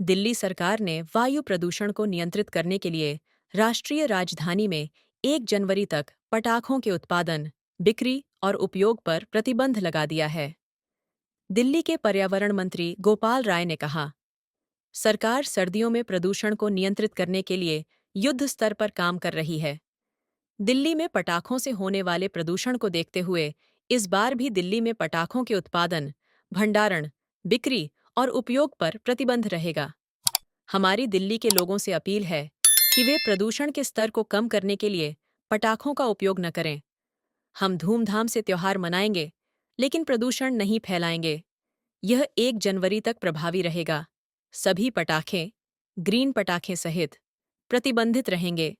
दिल्ली सरकार ने वायु प्रदूषण को नियंत्रित करने के लिए राष्ट्रीय राजधानी में 1 जनवरी तक पटाखों के उत्पादन, बिक्री और उपयोग पर प्रतिबंध लगा दिया है। दिल्ली के पर्यावरण मंत्री गोपाल राय ने कहा, सरकार सर्दियों में प्रदूषण को नियंत्रित करने के लिए युद्ध स्तर पर काम कर रही है। दिल्ली में पटाखों से होने वाले प्रदूषण को देखते हुए इस बार भी दिल्ली में पटाखों के उत्पादन, भंडारण, बिक्री और उपयोग पर प्रतिबंध रहेगा। हमारी दिल्ली के लोगों से अपील है कि वे प्रदूषण के स्तर को कम करने के लिए पटाखों का उपयोग न करें। हम धूमधाम से त्योहार मनाएंगे, लेकिन प्रदूषण नहीं फैलाएंगे। यह 1 जनवरी तक प्रभावी रहेगा। सभी पटाखे, ग्रीन पटाखे सहित, प्रतिबंधित रहेंगे।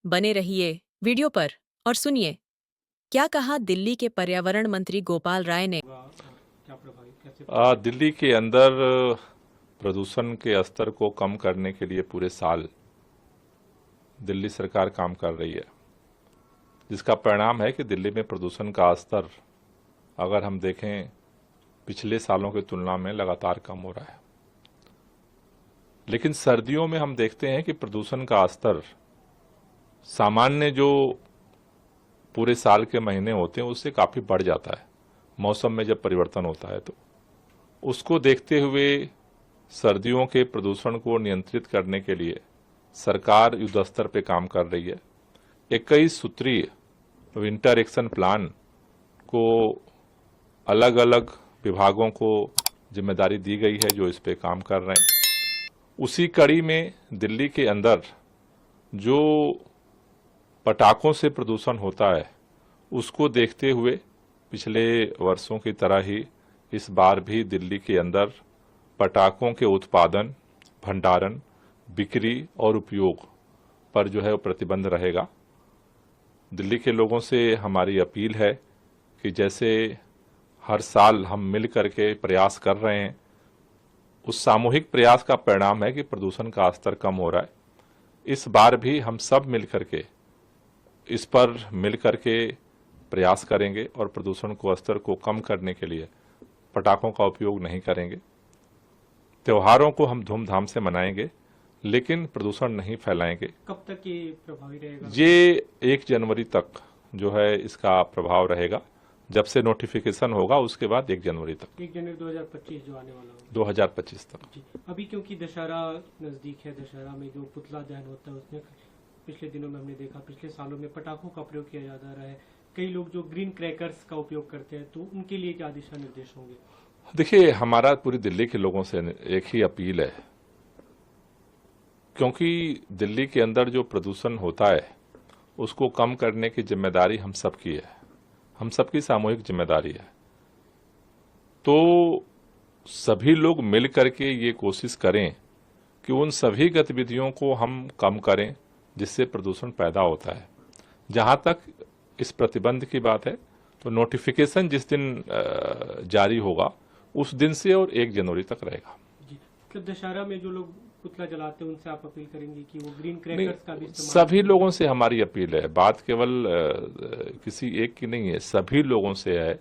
बने रहिए वीडियो पर और सुनिए क्या कहा दिल्ली के पर्यावरण मंत्री गोपाल राय ने। दिल्ली के अंदर प्रदूषण के स्तर को कम करने के लिए पूरे साल दिल्ली सरकार काम कर रही है, जिसका परिणाम है कि दिल्ली में प्रदूषण का स्तर अगर हम देखें पिछले सालों की तुलना में लगातार कम हो रहा है। लेकिन सर्दियों में हम देखते हैं कि प्रदूषण का स्तर सामान्य जो पूरे साल के महीने होते हैं उससे काफ़ी बढ़ जाता है। मौसम में जब परिवर्तन होता है तो उसको देखते हुए सर्दियों के प्रदूषण को नियंत्रित करने के लिए सरकार युद्ध स्तर पर काम कर रही है। 21 सूत्रीय विंटर एक्शन प्लान को अलग अलग विभागों को जिम्मेदारी दी गई है जो इस पे काम कर रहे हैं। उसी कड़ी में दिल्ली के अंदर जो पटाखों से प्रदूषण होता है उसको देखते हुए पिछले वर्षों की तरह ही इस बार भी दिल्ली के अंदर पटाखों के उत्पादन, भंडारण, बिक्री और उपयोग पर जो है वो प्रतिबंध रहेगा। दिल्ली के लोगों से हमारी अपील है कि जैसे हर साल हम मिल करके प्रयास कर रहे हैं, उस सामूहिक प्रयास का परिणाम है कि प्रदूषण का स्तर कम हो रहा है। इस बार भी हम सब मिल करके इस पर मिल करके प्रयास करेंगे और प्रदूषण को स्तर को कम करने के लिए पटाखों का उपयोग नहीं करेंगे। त्योहारों को हम धूमधाम से मनाएंगे, लेकिन प्रदूषण नहीं फैलाएंगे। कब तक ये प्रभावी रहेगा? ये 1 जनवरी तक जो है इसका प्रभाव रहेगा। जब से नोटिफिकेशन होगा उसके बाद 1 जनवरी तक, 1 जनवरी 2025 जो आने वाला होगा, 2025 तक जी। अभी क्योंकि दशहरा नजदीक है, दशहरा में जो पुतला दहन होता है उसमें पिछले दिनों में हमने देखा, पिछले सालों में पटाखों का प्रयोग किया जा रहा है। कई लोग जो ग्रीन क्रैकर्स का उपयोग करते हैं, तो उनके लिए क्या दिशा निर्देश होंगे? देखिए, हमारा पूरी दिल्ली के लोगों से एक ही अपील है, क्योंकि दिल्ली के अंदर जो प्रदूषण होता है उसको कम करने की जिम्मेदारी हम सबकी है, हम सबकी सामूहिक जिम्मेदारी है। तो सभी लोग मिल करके ये कोशिश करें कि उन सभी गतिविधियों को हम कम करें जिससे प्रदूषण पैदा होता है। जहां तक इस प्रतिबंध की बात है, तो नोटिफिकेशन जिस दिन जारी होगा उस दिन से और 1 जनवरी तक रहेगा। जी, मतलब दशहरा में जो लोग पुतला जलाते हैं उनसे आप अपील करेंगे कि वो ग्रीन क्रैकर्स का भी इस्तेमाल? सभी लोगों से हमारी अपील है, बात केवल किसी एक की नहीं है, सभी लोगों से है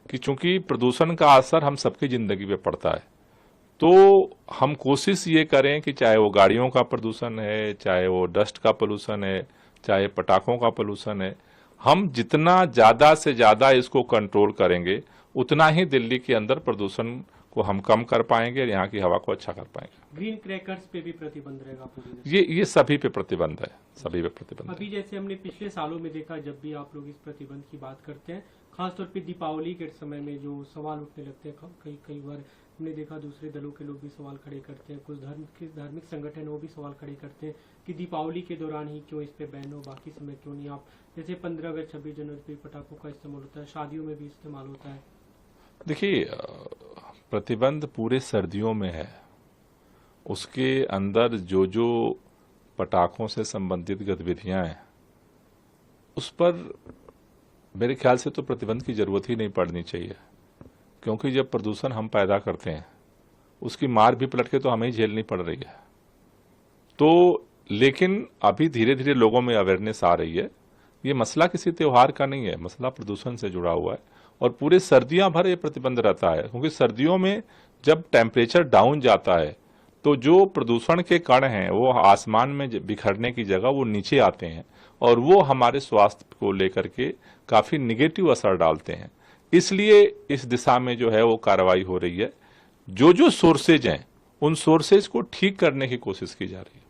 कि चूंकि प्रदूषण का असर हम सबकी जिंदगी पे पड़ता है, तो हम कोशिश ये करें कि चाहे वो गाड़ियों का प्रदूषण है, चाहे वो डस्ट का पोल्यूशन है, चाहे पटाखों का पोल्यूशन है, हम जितना ज्यादा से ज्यादा इसको कंट्रोल करेंगे उतना ही दिल्ली के अंदर प्रदूषण को हम कम कर पाएंगे और यहाँ की हवा को अच्छा कर पाएंगे। ग्रीन क्रैकर्स पे भी प्रतिबंध रहेगा पूरी? ये सभी पे प्रतिबंध है, सभी पे प्रतिबंध। अभी जैसे हमने पिछले सालों में देखा, जब भी आप लोग इस प्रतिबंध की बात करते हैं, खासतौर पे दीपावली के समय में जो सवाल उठने लगते हैं, कई बार हमने देखा दूसरे दलों के लोग भी सवाल खड़े करते हैं, कुछ धार्मिक संगठन वो भी सवाल खड़े करते हैं कि दीपावली के दौरान ही क्यों इस पे बैन हो, बाकी समय क्यों नहीं। आप जैसे 15 अगस्त 26 जनवरी पे पटाखों का इस्तेमाल होता है, शादियों में भी इस्तेमाल होता है। देखिए, प्रतिबंध पूरे सर्दियों में है, उसके अंदर जो जो पटाखों से संबंधित गतिविधियां हैं उस पर मेरे ख्याल से तो प्रतिबंध की जरूरत ही नहीं पड़नी चाहिए, क्योंकि जब प्रदूषण हम पैदा करते हैं उसकी मार भी पलट के तो हमें ही झेलनी पड़ रही है। तो लेकिन अभी धीरे धीरे लोगों में अवेयरनेस आ रही है। ये मसला किसी त्योहार का नहीं है, मसला प्रदूषण से जुड़ा हुआ है और पूरे सर्दियां भर ये प्रतिबंध रहता है, क्योंकि सर्दियों में जब टेम्परेचर डाउन जाता है तो जो प्रदूषण के कण हैं वो आसमान में बिखरने की जगह वो नीचे आते हैं और वो हमारे स्वास्थ्य को लेकर के काफी निगेटिव असर डालते हैं। इसलिए इस दिशा में जो है वो कार्रवाई हो रही है। जो जो सोर्सेज हैं उन सोर्सेज को ठीक करने की कोशिश की जा रही है।